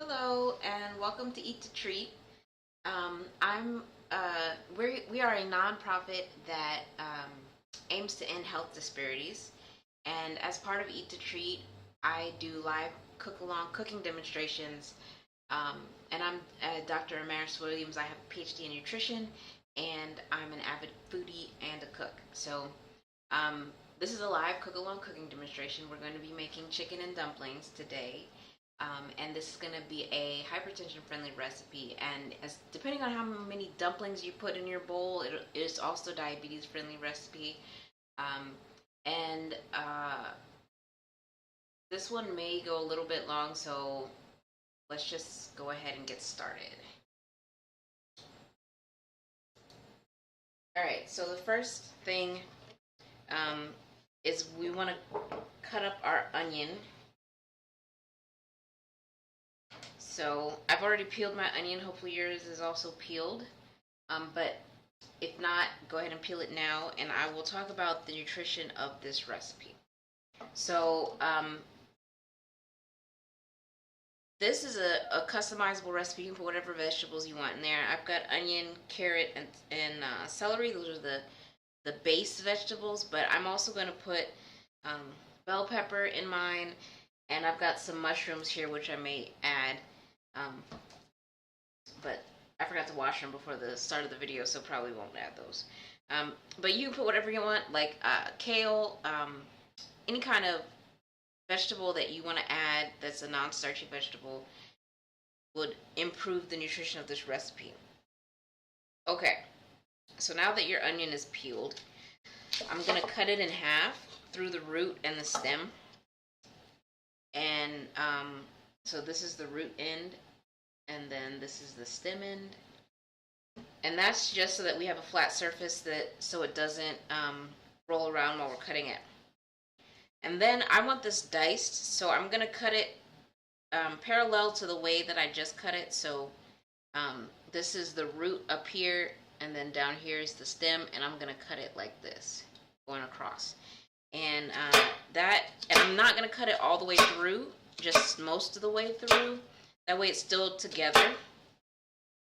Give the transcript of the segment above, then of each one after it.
Hello and welcome to Eat to Treat. I'm we are a nonprofit that aims to end health disparities, and as part of Eat to Treat, I do live cook along cooking demonstrations. And I'm Dr. Amaris Williams. I have a PhD in nutrition, and I'm an avid foodie and a cook. So this is a live cook along cooking demonstration. We're going to be making chicken and dumplings today. And this is going to be a hypertension friendly recipe, and as depending on how many dumplings you put in your bowl, it is also diabetes friendly recipe. um, and This one may go a little bit long, so let's just go ahead and get started. Alright, so the first thing is we want to cut up our onion. So I've already peeled my onion. Hopefully yours is also peeled. But if not, go ahead and peel it now, and I will talk about the nutrition of this recipe. So this is a customizable recipe. You can put whatever vegetables you want in there. I've got onion, carrot, and celery. Those are the base vegetables, but I'm also going to put bell pepper in mine, and I've got some mushrooms here which I may add. But I forgot to wash them before the start of the video, so probably won't add those. But you can put whatever you want, like kale, any kind of vegetable that you want to add that's a non-starchy vegetable would improve the nutrition of this recipe. Okay, so now that your onion is peeled, I'm going to cut it in half through the root and the stem. And so this is the root end, and then this is the stem end, and that's just so that we have a flat surface, so it doesn't roll around while we're cutting it. And then I want this diced, so I'm going to cut it parallel to the way that I just cut it. So this is the root up here, and then down here is the stem, and I'm going to cut it like this, going across. And I'm not going to cut it all the way through, just most of the way through. That way it's still together.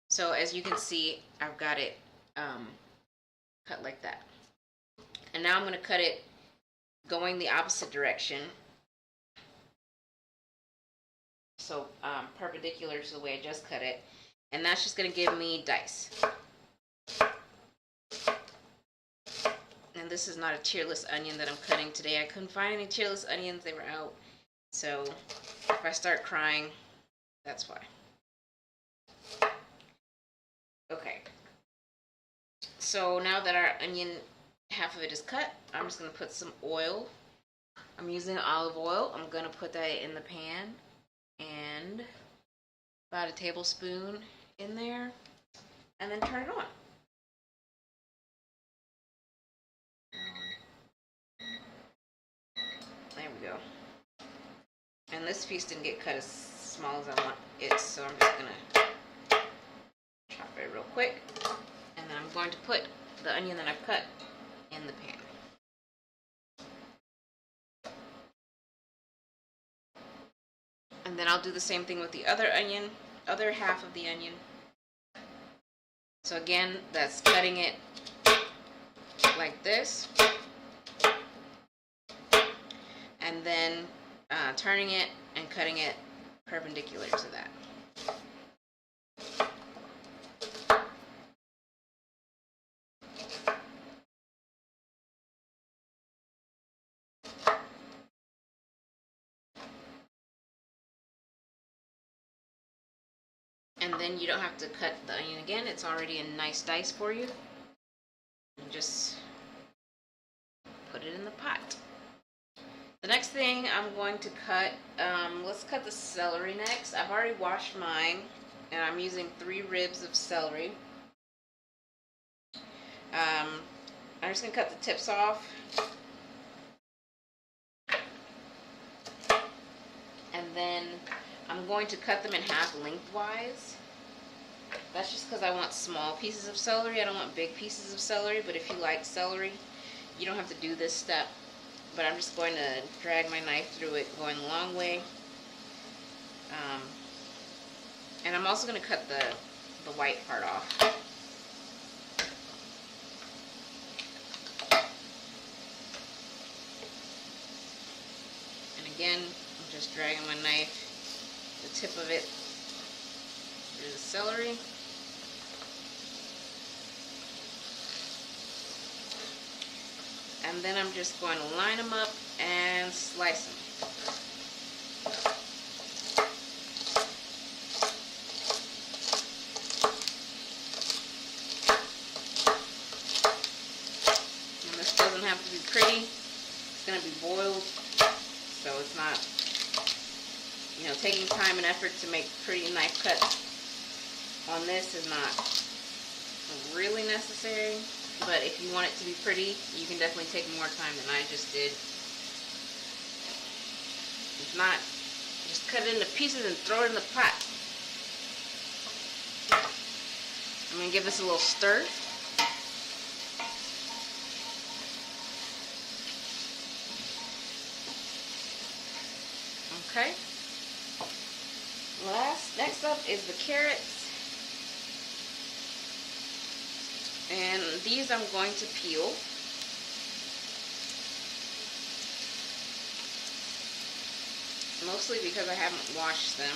So as you can see, I've got it cut like that. And now I'm going to cut it going the opposite direction. So perpendicular to the way I just cut it. And that's just going to give me dice. And this is not a tearless onion that I'm cutting today. I couldn't find any tearless onions. They were out. So if I start crying, that's why. Okay. So now that our onion, half of it is cut, I'm just going to put some oil. I'm using olive oil. I'm going to put that in the pan, and about a tablespoon in there, and then turn it on. There we go. And this piece didn't get cut as small as I want it, so I'm just going to chop it real quick. And then I'm going to put the onion that I've cut in the pan. And then I'll do the same thing with the other half of the onion. So again, that's cutting it like this, and then turning it and cutting it perpendicular to that. And then you don't have to cut the onion again. It's already a nice dice for you. And just put it in the pot. The next thing I'm going to cut, let's cut the celery next. I've already washed mine, and I'm using 3 ribs of celery. I'm just going to cut the tips off. And then I'm going to cut them in half lengthwise. That's just because I want small pieces of celery. I don't want big pieces of celery, but if you like celery, you don't have to do this step. But I'm just going to drag my knife through it, going the long way. And I'm also going to cut the white part off. And again, I'm just dragging my knife, the tip of it through the celery. And then I'm just going to line them up and slice them. And this doesn't have to be pretty. It's going to be boiled, so it's not, you know, taking time and effort to make pretty knife cuts on this is not really necessary. But if you want it to be pretty, you can definitely take more time than I just did. If not, just cut it into pieces and throw it in the pot. I'm going to give this a little stir. Okay. Next up is the carrots. And these I'm going to peel. Mostly because I haven't washed them.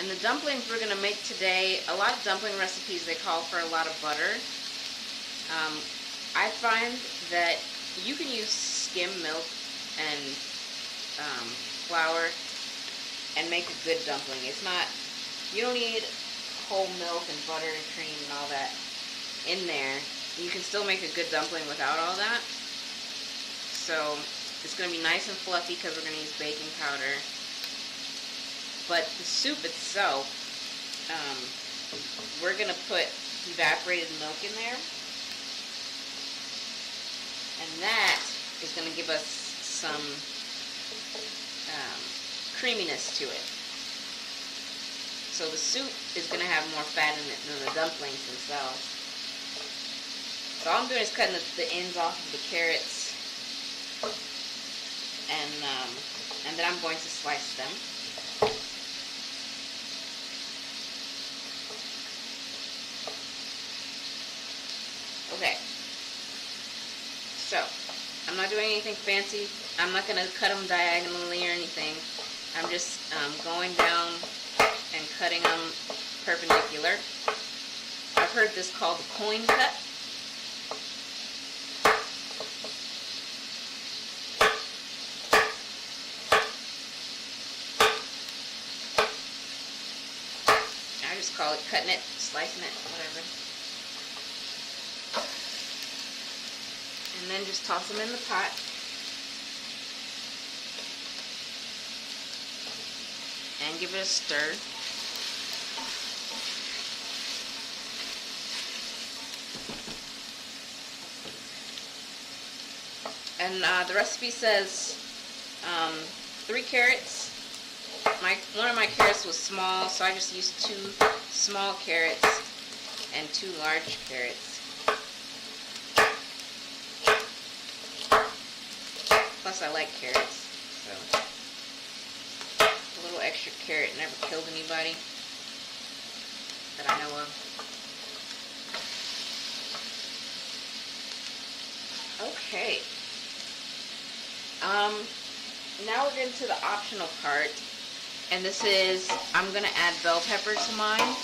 And the dumplings we're going to make today, a lot of dumpling recipes, they call for a lot of butter. I find that you can use skim milk and flour and make a good dumpling. It's not, you don't need whole milk and butter and cream and all that in there. You can still make a good dumpling without all that. So it's going to be nice and fluffy because we're going to use baking powder. But the soup itself, we're going to put evaporated milk in there. And that is going to give us some creaminess to it. So the soup is going to have more fat in it than the dumplings themselves. So all I'm doing is cutting the ends off of the carrots. And then I'm going to slice them. Okay, so I'm not doing anything fancy. I'm not going to cut them diagonally or anything. I'm just going down and cutting them perpendicular. I've heard this called the coin cut. I just call it cutting it, slicing it, whatever. And then just toss them in the pot. And give it a stir. And the recipe says 3 carrots. One of my carrots was small, so I just used 2 small carrots and 2 large carrots. Plus I like carrots, so a little extra carrot never killed anybody that I know of. Okay. Now we're getting to the optional part, and this is, I'm going to add bell pepper to mine.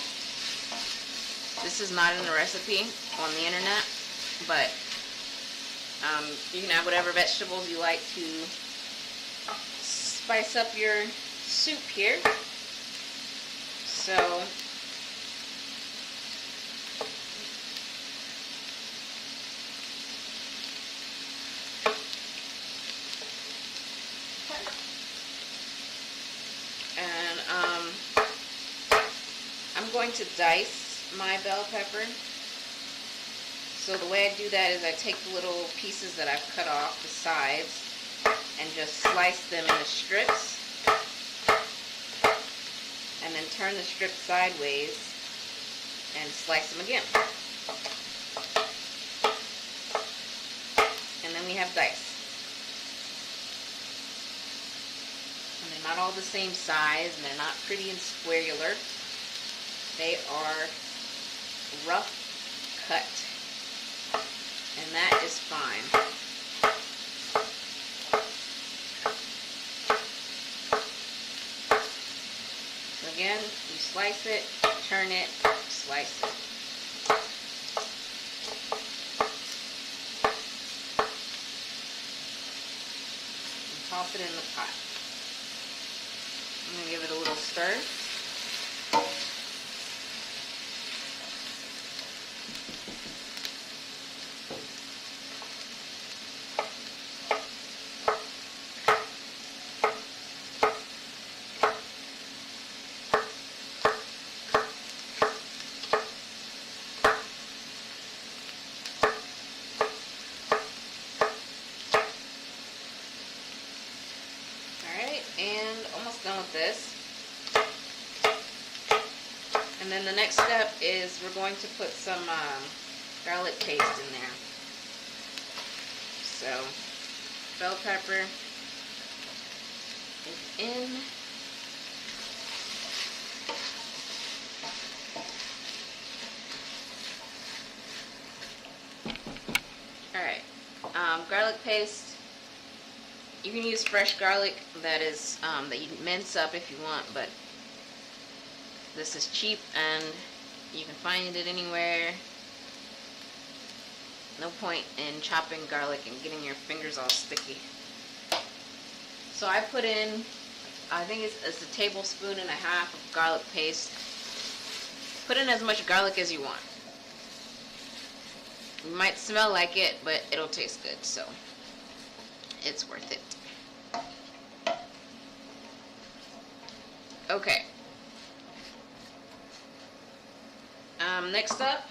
This is not in the recipe on the internet, but you can add whatever vegetables you like to spice up your soup here. So and I'm going to dice my bell pepper. So the way I do that is I take the little pieces that I've cut off the sides and just slice them into strips, and then turn the strip sideways and slice them again. And then we have dice. And they're not all the same size, and they're not pretty and squarular. They are rough cut. And that is fine. So again, you slice it, turn it, slice it. And toss it in the pot. I'm going to give it a little stir. And almost done with this. And then the next step is we're going to put some garlic paste in there. So bell pepper is in. Alright, garlic paste. You can use fresh garlic that is that you mince up if you want, but this is cheap and you can find it anywhere. No point in chopping garlic and getting your fingers all sticky. So I put in, I think it's a tablespoon and a half of garlic paste. Put in as much garlic as you want. It might smell like it, but it'll taste good, so it's worth it. Okay. Next up,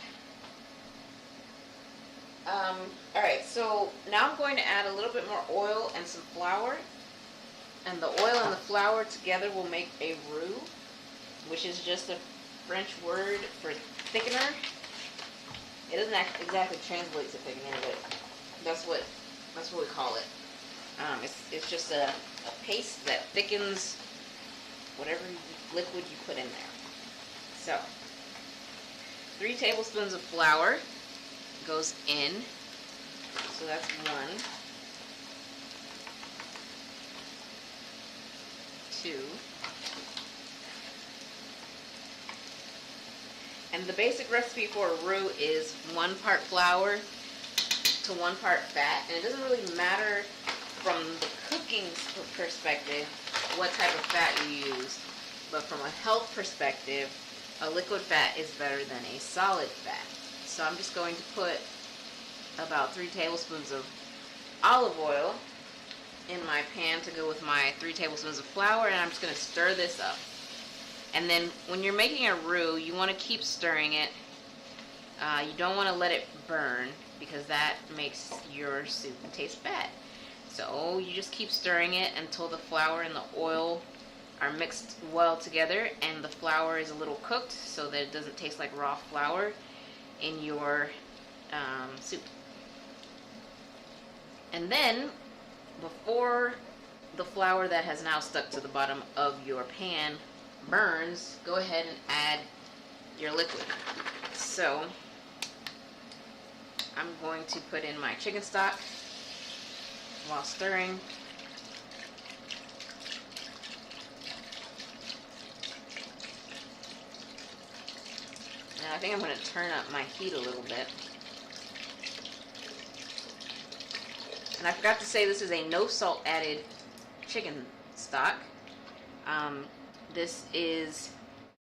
alright, so now I'm going to add a little bit more oil and some flour, and the oil and the flour together will make a roux, which is just a French word for thickener. It doesn't exactly translate to thickener, but that's what we call it. It's just a paste that thickens whatever liquid you put in there. So 3 tablespoons of flour goes in. So that's 1, 2. And the basic recipe for a roux is 1 part flour to 1 part fat. And it doesn't really matter from the cooking perspective what type of fat you use. But from a health perspective, a liquid fat is better than a solid fat. So I'm just going to put about 3 tablespoons of olive oil in my pan to go with my 3 tablespoons of flour, and I'm just going to stir this up. And then when you're making a roux, you want to keep stirring it. You don't want to let it burn because that makes your soup taste bad. So you just keep stirring it until the flour and the oil are mixed well together and the flour is a little cooked so that it doesn't taste like raw flour in your soup. And then, before the flour that has now stuck to the bottom of your pan burns, go ahead and add your liquid. So I'm going to put in my chicken stock while stirring. And I think I'm going to turn up my heat a little bit. And I forgot to say this is a no salt added chicken stock. This is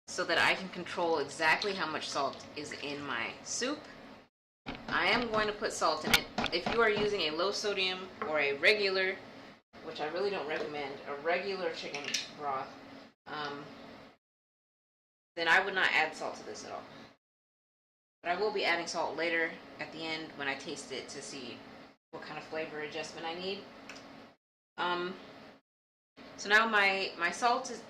so that I can control exactly how much salt is in my soup. I am going to put salt in it. If you are using a low sodium or a regular, which I really don't recommend, a regular chicken broth, then I would not add salt to this at all. But I will be adding salt later at the end when I taste it to see what kind of flavor adjustment I need. So now my salt is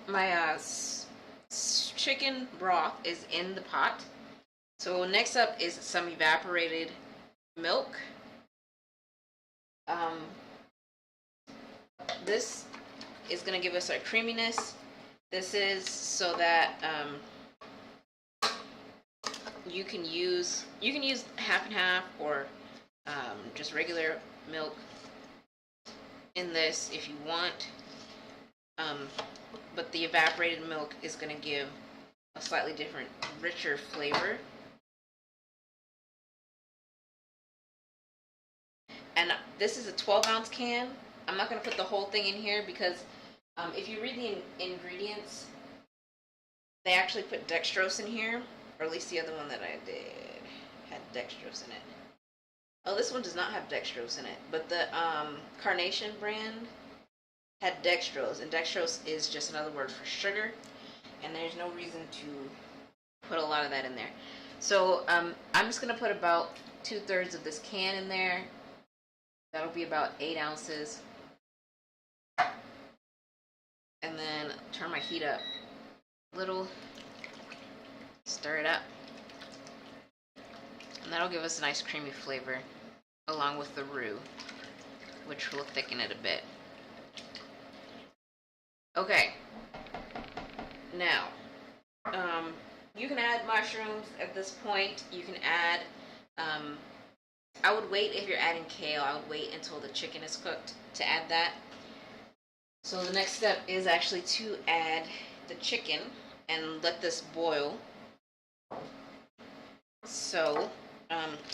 chicken broth is in the pot. So next up is some evaporated milk. This is going to give us our creaminess. This is so that you can use half and half or just regular milk in this if you want. But the evaporated milk is going to give a slightly different, richer flavor. And this is a 12-ounce can. I'm not going to put the whole thing in here because if you read the ingredients, they actually put dextrose in here, or at least the other one that I did had dextrose in it. Oh, this one does not have dextrose in it, but the Carnation brand had dextrose, and dextrose is just another word for sugar, and there's no reason to put a lot of that in there. So I'm just going to put about 2/3 of this can in there. That'll be about 8 ounces. And then turn my heat up a little, stir it up, and that'll give us a nice creamy flavor along with the roux, which will thicken it a bit. Okay, now you can add mushrooms at this point. You can add I would wait, if you're adding kale, I would wait until the chicken is cooked to add that. So the next step is actually to add the chicken and let this boil. So,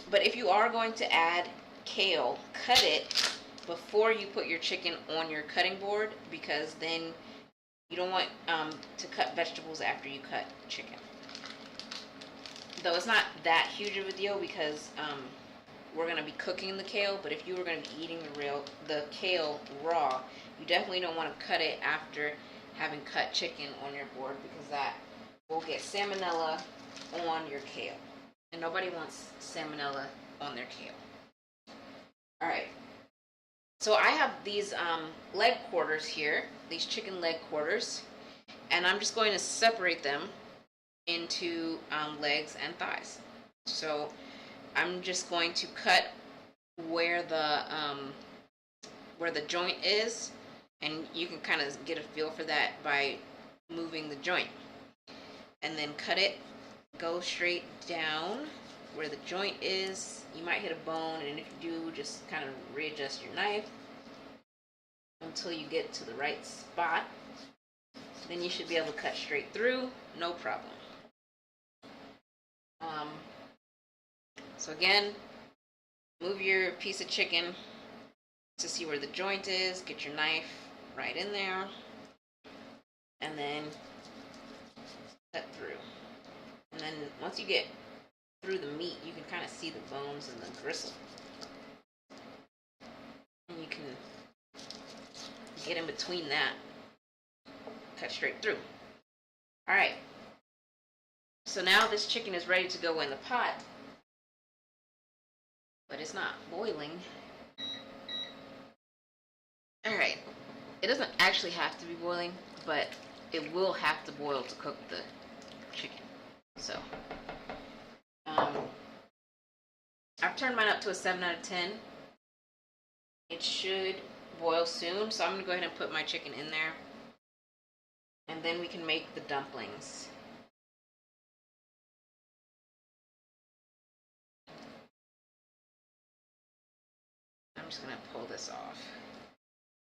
but if you are going to add kale, cut it before you put your chicken on your cutting board, because then you don't want to cut vegetables after you cut chicken. Though it's not that huge of a deal because we're going to be cooking the kale, but if you were going to be eating the kale raw, you definitely don't want to cut it after having cut chicken on your board, because that will get salmonella on your kale. And nobody wants salmonella on their kale. Alright. So I have these leg quarters here, these chicken leg quarters, and I'm just going to separate them into legs and thighs. So I'm just going to cut where the joint is, and you can kind of get a feel for that by moving the joint. And then cut it, go straight down where the joint is. You might hit a bone, and if you do, just kind of readjust your knife until you get to the right spot. Then you should be able to cut straight through, no problem. So again, move your piece of chicken to see where the joint is. Get your knife right in there, and then cut through. And then once you get through the meat, you can kind of see the bones and the gristle. And you can get in between that. Cut straight through. Alright. So now this chicken is ready to go in the pot. But it's not boiling. Alright. It doesn't actually have to be boiling, but it will have to boil to cook the chicken. So, I've turned mine up to a 7 out of 10. It should boil soon, so I'm going to go ahead and put my chicken in there. And then we can make the dumplings. I'm just going to pull this off.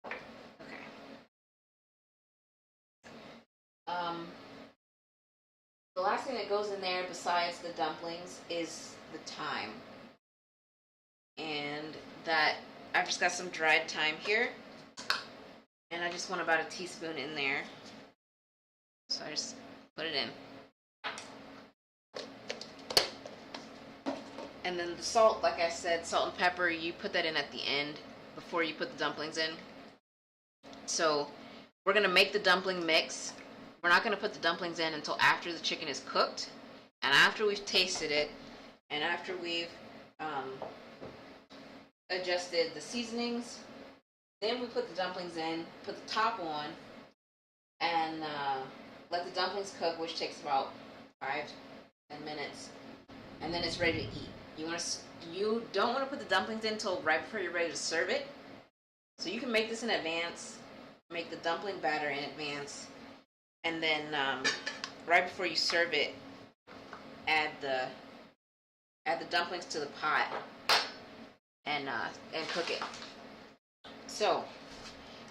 Okay. The last thing that goes in there besides the dumplings is the thyme. And that, I've just got some dried thyme here. And I just want about a teaspoon in there. So I just put it in. And then the salt, like I said, salt and pepper, you put that in at the end before you put the dumplings in. So we're going to make the dumpling mix. We're not going to put the dumplings in until after the chicken is cooked. And after we've tasted it, And after we've adjusted the seasonings, then we put the dumplings in, put the top on, and let the dumplings cook, which takes about 5-10 minutes, and then it's ready to eat. You don't want to put the dumplings in until right before you're ready to serve it. So you can make this in advance, make the dumpling batter in advance, and then right before you serve it, add the dumplings to the pot and cook it. So,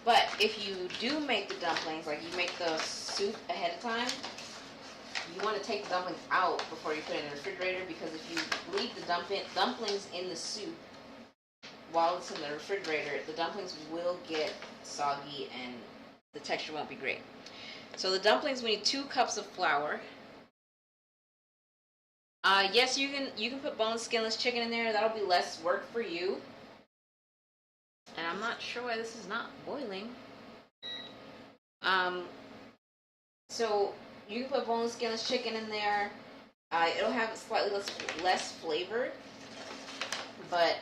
but if you do make the dumplings, like you make the soup ahead of time, you want to take the dumplings out before you put it in the refrigerator, because if you leave the dumplings in the soup while it's in the refrigerator, the dumplings will get soggy and the texture won't be great. So the dumplings, we need 2 cups of flour. Yes, you can put boneless, skinless chicken in there. That'll be less work for you. And I'm not sure why this is not boiling. So you can put boneless, skinless chicken in there. It'll have slightly less flavor, but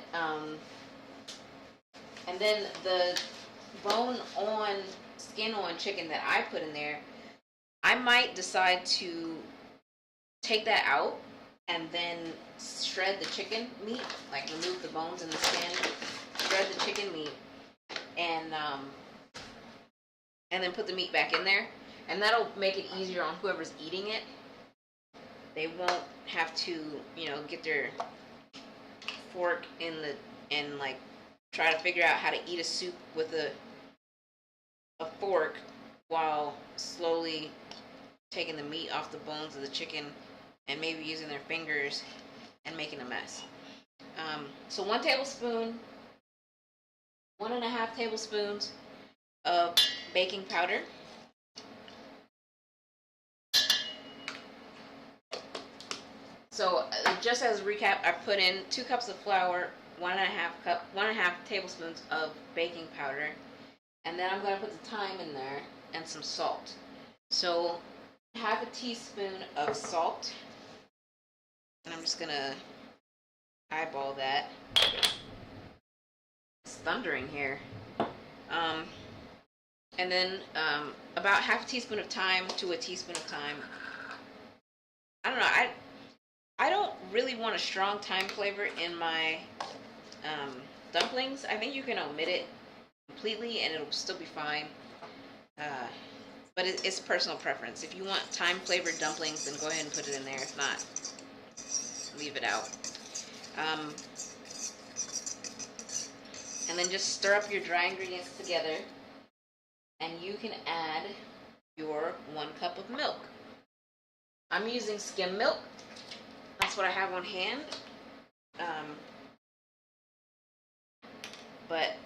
and then the bone-on, skin-on chicken that I put in there, I might decide to take that out and then shred the chicken meat, like remove the bones and the skin, shred the chicken meat, and then put the meat back in there, and that'll make it easier on whoever's eating it. They won't have to, get their fork and like try to figure out how to eat a soup with a fork while slowly taking the meat off the bones of the chicken and maybe using their fingers and making a mess. So 1 tablespoon, 1.5 tablespoons of baking powder. So just as a recap, I put in 2 cups of flour, 1.5 tablespoons of baking powder, and then I'm going to put the thyme in there and some salt. So 1/2 teaspoon of salt, and I'm just going to eyeball that. It's thundering here. And then about 1/2 teaspoon of thyme to a teaspoon of thyme. I don't know. I don't really want a strong thyme flavor in my dumplings. I think you can omit it completely and it'll still be fine. But it's personal preference. If you want thyme flavored dumplings, then go ahead and put it in there. If not, leave it out. And then just stir up your dry ingredients together, and you can add your 1 cup of milk. I'm using skim milk. That's what I have on hand. But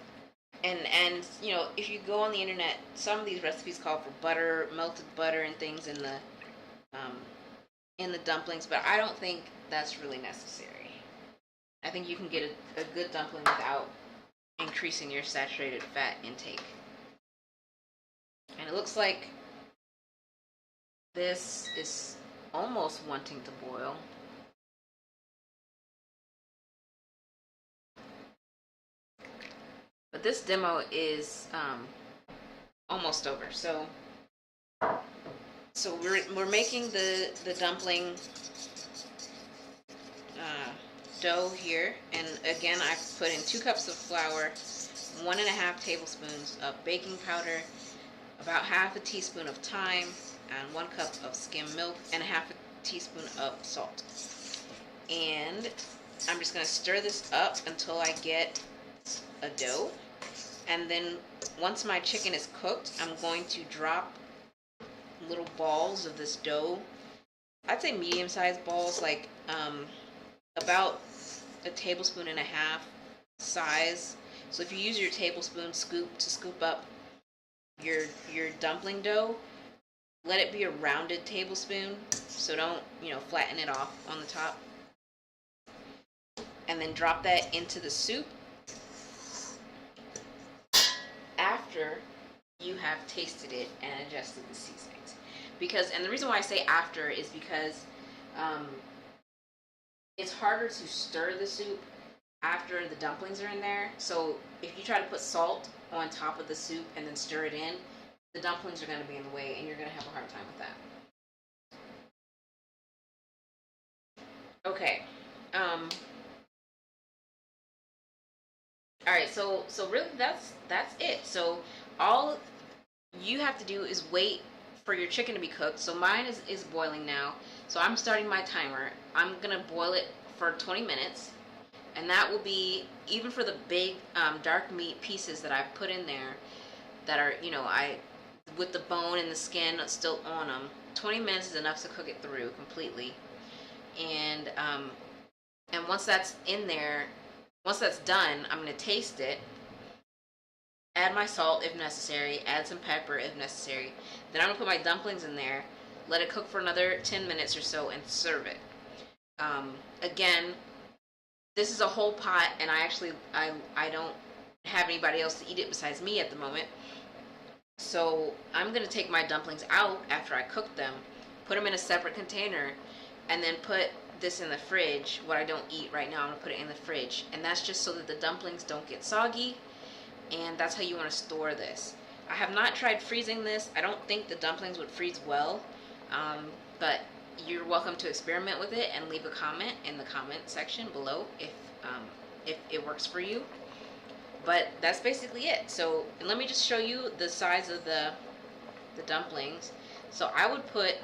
if you go on the internet, some of these recipes call for butter, melted butter, and things in the dumplings. But I don't think that's really necessary. I think you can get a good dumpling without increasing your saturated fat intake. And it looks like this is almost wanting to boil. But this demo is almost over. So we're making the dumpling dough here, and again I've put in 2 cups of flour, 1.5 tablespoons of baking powder, about 1/2 teaspoon of thyme, and 1 cup of skim milk, and 1/2 teaspoon of salt. And I'm just going to stir this up until I get a dough, and then once my chicken is cooked, I'm going to drop little balls of this dough. I'd say medium-sized balls, like about 1.5 tablespoons size. So if you use your tablespoon scoop to scoop up your dumpling dough, let it be a rounded tablespoon, so don't flatten it off on the top. And then drop that into the soup after you have tasted it and adjusted the seasonings. And the reason why I say after is because it's harder to stir the soup after the dumplings are in there. So if you try to put salt on top of the soup and then stir it in, the dumplings are going to be in the way and you're going to have a hard time with that. Okay. All right. So really that's it. So all you have to do is wait for your chicken to be cooked. So mine is boiling now. So I'm starting my timer. I'm gonna boil it for 20 minutes, and that will be even for the big dark meat pieces that I've put in there that are, you know, I with the bone and the skin still on them. 20 minutes is enough to cook it through completely, and once that's in there, once that's done, I'm gonna taste it, add my salt if necessary, add some pepper if necessary. Then I'm gonna put my dumplings in there, let it cook for another 10 minutes or so, and serve it. Again, this is a whole pot, and I don't have anybody else to eat it besides me at the moment. So I'm gonna take my dumplings out after I cook them, put them in a separate container, and then put this in the fridge. What I don't eat right now, I'm gonna put it in the fridge, and that's just so that the dumplings don't get soggy. And that's how you want to store this. I have not tried freezing this. I don't think the dumplings would freeze well, but you're welcome to experiment with it and leave a comment in the comment section below if it works for you. But that's basically it. So let me just show you the size of the dumplings. So I would put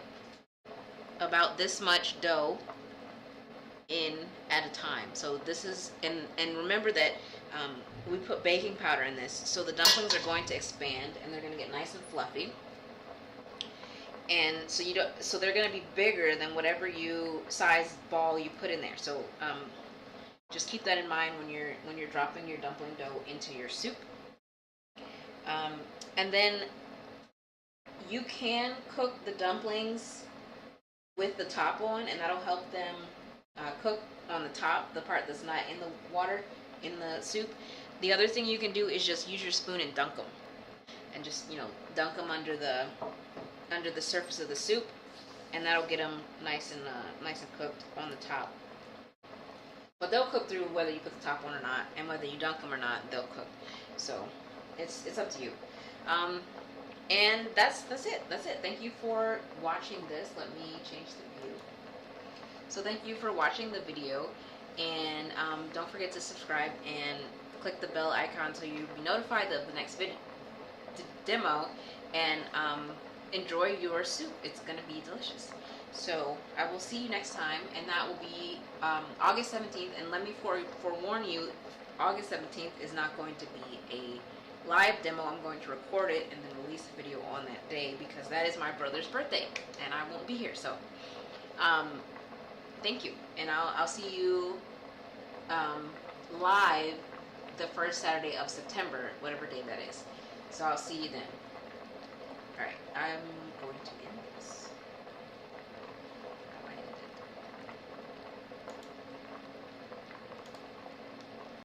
about this much dough in at a time. So this is, and remember that we put baking powder in this, so the dumplings are going to expand and they're going to get nice and fluffy. And so so they're going to be bigger than whatever size ball you put in there. So just keep that in mind when you're dropping your dumpling dough into your soup. And then you can cook the dumplings with the top on, and that'll help them cook on the top, the part that's not in the water, in the soup. The other thing you can do is just use your spoon and dunk them, and just, you know, dunk them under the surface of the soup, and that'll get them nice and cooked on the top. But they'll cook through whether you put the top on or not, and whether you dunk them or not, they'll cook. So it's up to you. And that's it. Thank you for watching this. Let me change the view. So thank you for watching the video, and don't forget to subscribe and click the bell icon so you'll be notified of the next video demo, and enjoy your soup. It's gonna be delicious. So I will see you next time, and that will be August 17th. And let me forewarn you, August 17th is not going to be a live demo. I'm going to record it and then release the video on that day, because that is my brother's birthday and I won't be here. So thank you, and I'll see you live the first Saturday of September, whatever day that is. So I'll see you then. Alright, I'm going to end this.